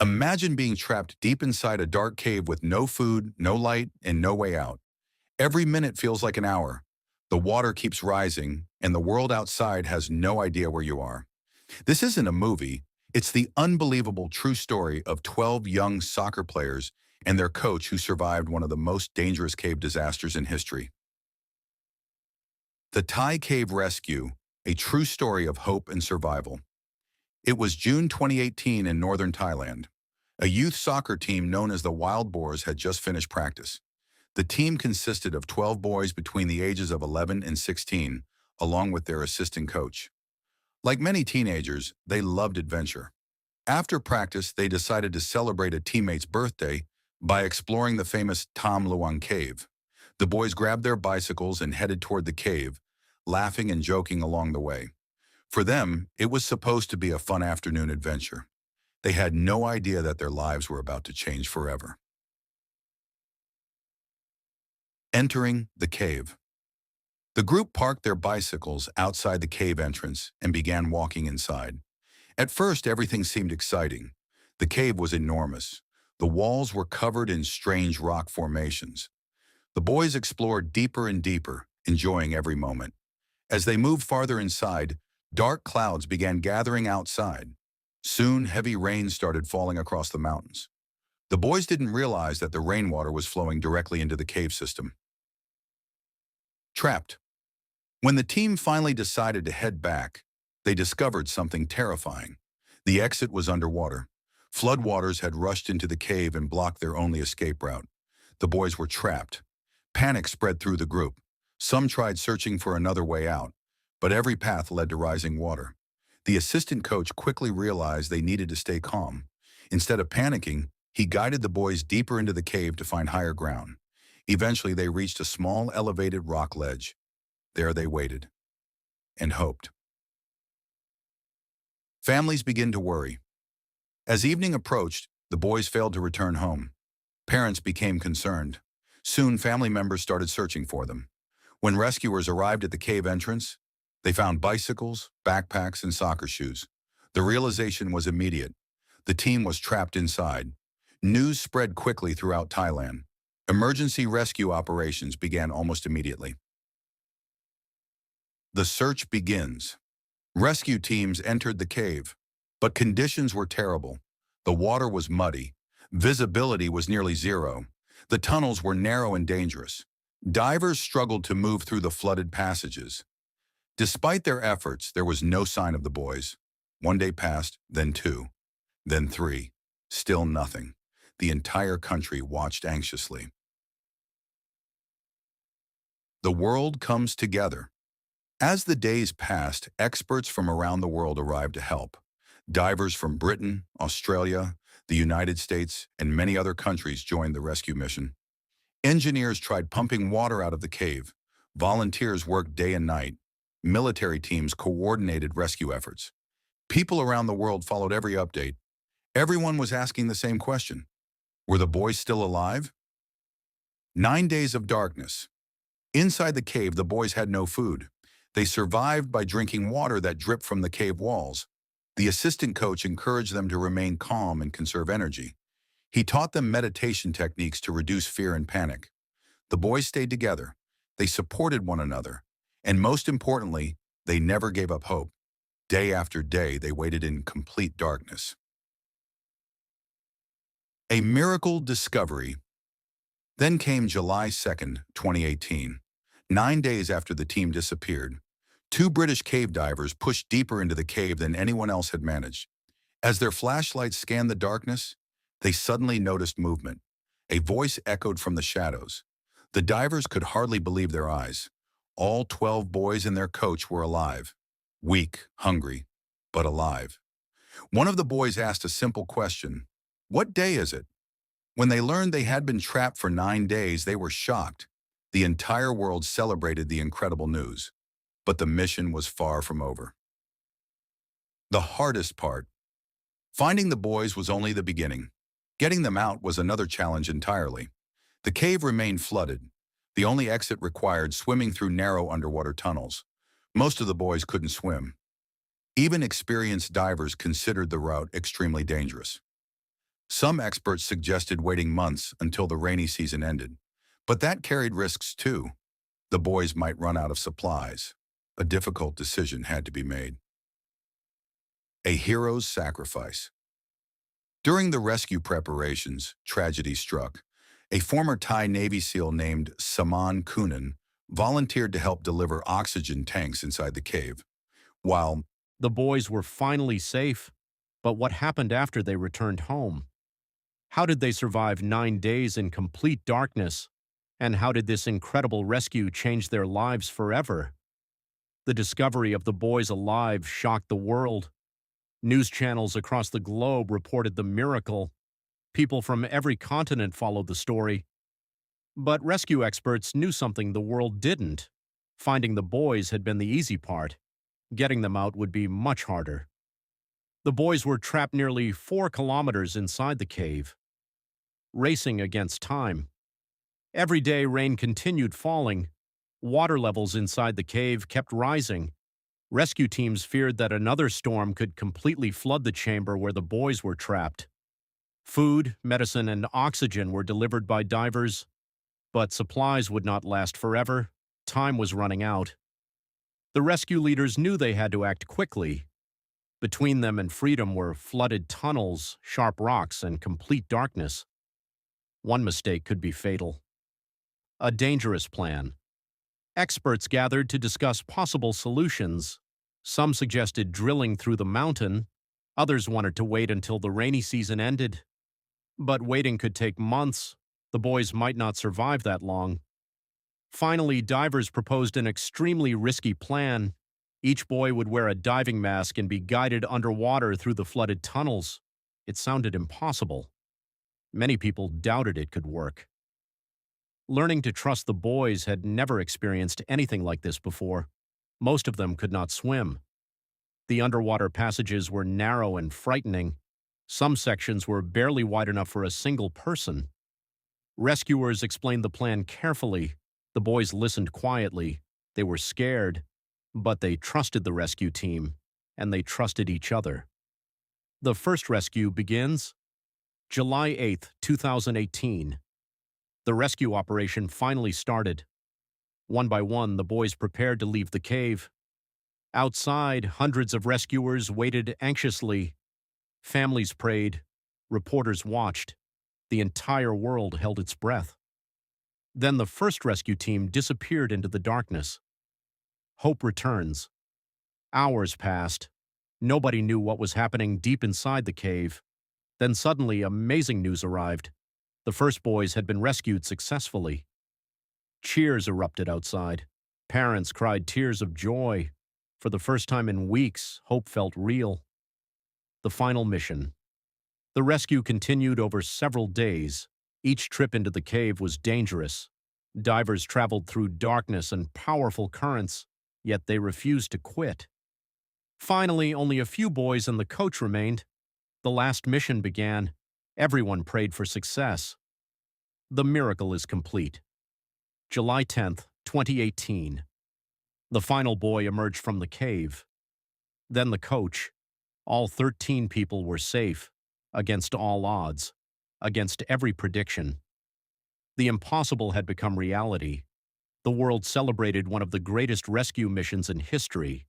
Imagine being trapped deep inside a dark cave with no food, no light, and no way out. Every minute feels like an hour. The water keeps rising, and the world outside has no idea where you are. This isn't a movie. It's the unbelievable true story of 12 young soccer players and their coach who survived one of the most dangerous cave disasters in history. The Thai Cave Rescue, a true story of hope and survival. It was June 2018 in northern Thailand. A youth soccer team known as the Wild Boars had just finished practice. The team consisted of 12 boys between the ages of 11 and 16, along with their assistant coach. Like many teenagers, they loved adventure. After practice, they decided to celebrate a teammate's birthday by exploring the famous Tham Luang cave. The boys grabbed their bicycles and headed toward the cave, laughing and joking along the way. For them, it was supposed to be a fun afternoon adventure. They had no idea that their lives were about to change forever. Entering the cave. The group parked their bicycles outside the cave entrance and began walking inside. At first, everything seemed exciting. The cave was enormous. The walls were covered in strange rock formations. The boys explored deeper and deeper, enjoying every moment. As they moved farther inside, dark clouds began gathering outside. Soon, heavy rain started falling across the mountains. The boys didn't realize that the rainwater was flowing directly into the cave system. Trapped. When the team finally decided to head back, they discovered something terrifying. The exit was underwater. Floodwaters had rushed into the cave and blocked their only escape route. The boys were trapped. Panic spread through the group. Some tried searching for another way out, but every path led to rising water. The assistant coach quickly realized they needed to stay calm. Instead of panicking, he guided the boys deeper into the cave to find higher ground. Eventually, they reached a small elevated rock ledge. There they waited and hoped. Families began to worry. As evening approached, the boys failed to return home. Parents became concerned. Soon, family members started searching for them. When rescuers arrived at the cave entrance, they found bicycles, backpacks, and soccer shoes. The realization was immediate. The team was trapped inside. News spread quickly throughout Thailand. Emergency rescue operations began almost immediately. The search begins. Rescue teams entered the cave, but conditions were terrible. The water was muddy. Visibility was nearly zero. The tunnels were narrow and dangerous. Divers struggled to move through the flooded passages. Despite their efforts, there was no sign of the boys. One day passed, then two, then three. Still nothing. The entire country watched anxiously. The world comes together. As the days passed, experts from around the world arrived to help. Divers from Britain, Australia, the United States, and many other countries joined the rescue mission. Engineers tried pumping water out of the cave. Volunteers worked day and night. Military teams coordinated rescue efforts. People around the world followed every update. Everyone was asking the same question. Were the boys still alive? 9 days of darkness. Inside the cave, the boys had no food. They survived by drinking water that dripped from the cave walls. The assistant coach encouraged them to remain calm and conserve energy. He taught them meditation techniques to reduce fear and panic. The boys stayed together. They supported one another. And most importantly, they never gave up hope. Day after day, they waited in complete darkness. A miracle discovery. Then came July 2nd, 2018. 9 days after the team disappeared, two British cave divers pushed deeper into the cave than anyone else had managed. As their flashlights scanned the darkness, they suddenly noticed movement. A voice echoed from the shadows. The divers could hardly believe their eyes. All 12 boys and their coach were alive. Weak, hungry, but alive. One of the boys asked a simple question. What day is it? When they learned they had been trapped for 9 days, they were shocked. The entire world celebrated the incredible news. But the mission was far from over. The hardest part. Finding the boys was only the beginning. Getting them out was another challenge entirely. The cave remained flooded. The only exit required swimming through narrow underwater tunnels. Most of the boys couldn't swim. Even experienced divers considered the route extremely dangerous. Some experts suggested waiting months until the rainy season ended, but that carried risks too. The boys might run out of supplies. A difficult decision had to be made. A hero's sacrifice. During the rescue preparations, tragedy struck. A former Thai Navy SEAL named Saman Kunan volunteered to help deliver oxygen tanks inside the cave. While The boys were finally safe, but what happened after they returned home? How did they survive 9 days in complete darkness? And how did this incredible rescue change their lives forever? The discovery of the boys alive shocked the world. News channels across the globe reported the miracle. People from every continent followed the story. But rescue experts knew something the world didn't. Finding the boys had been the easy part. Getting them out would be much harder. The boys were trapped nearly 4 kilometers inside the cave, racing against time. Every day, rain continued falling. Water levels inside the cave kept rising. Rescue teams feared that another storm could completely flood the chamber where the boys were trapped. Food, medicine, and oxygen were delivered by divers, but supplies would not last forever. Time was running out. The rescue leaders knew they had to act quickly. Between them and freedom were flooded tunnels, sharp rocks, and complete darkness. One mistake could be fatal. A dangerous plan. Experts gathered to discuss possible solutions. Some suggested drilling through the mountain. Others wanted to wait until the rainy season ended. But waiting could take months. The boys might not survive that long. Finally, divers proposed an extremely risky plan. Each boy would wear a diving mask and be guided underwater through the flooded tunnels. It sounded impossible. Many people doubted it could work. Learning to trust the boys had never experienced anything like this before. Most of them could not swim. The underwater passages were narrow and frightening. Some sections were barely wide enough for a single person. Rescuers explained the plan carefully. The boys listened quietly. They were scared, but they trusted the rescue team, and they trusted each other. The first rescue begins July 8, 2018. The rescue operation finally started. One by one, the boys prepared to leave the cave. Outside, hundreds of rescuers waited anxiously. Families prayed. Reporters watched. The entire world held its breath. Then the first rescue team disappeared into the darkness. Hope returns. Hours passed. Nobody knew what was happening deep inside the cave. Then suddenly, amazing news arrived. The first boys had been rescued successfully. Cheers erupted outside. Parents cried tears of joy. For the first time in weeks, hope felt real. The final mission. The rescue continued over several days. Each trip into the cave was dangerous. Divers traveled through darkness and powerful currents, yet they refused to quit. Finally, only a few boys and the coach remained. The last mission began. Everyone prayed for success. The miracle is complete. July 10th, 2018. The final boy emerged from the cave. Then the coach. All 13 people were safe, against all odds, against every prediction. The impossible had become reality. The world celebrated one of the greatest rescue missions in history.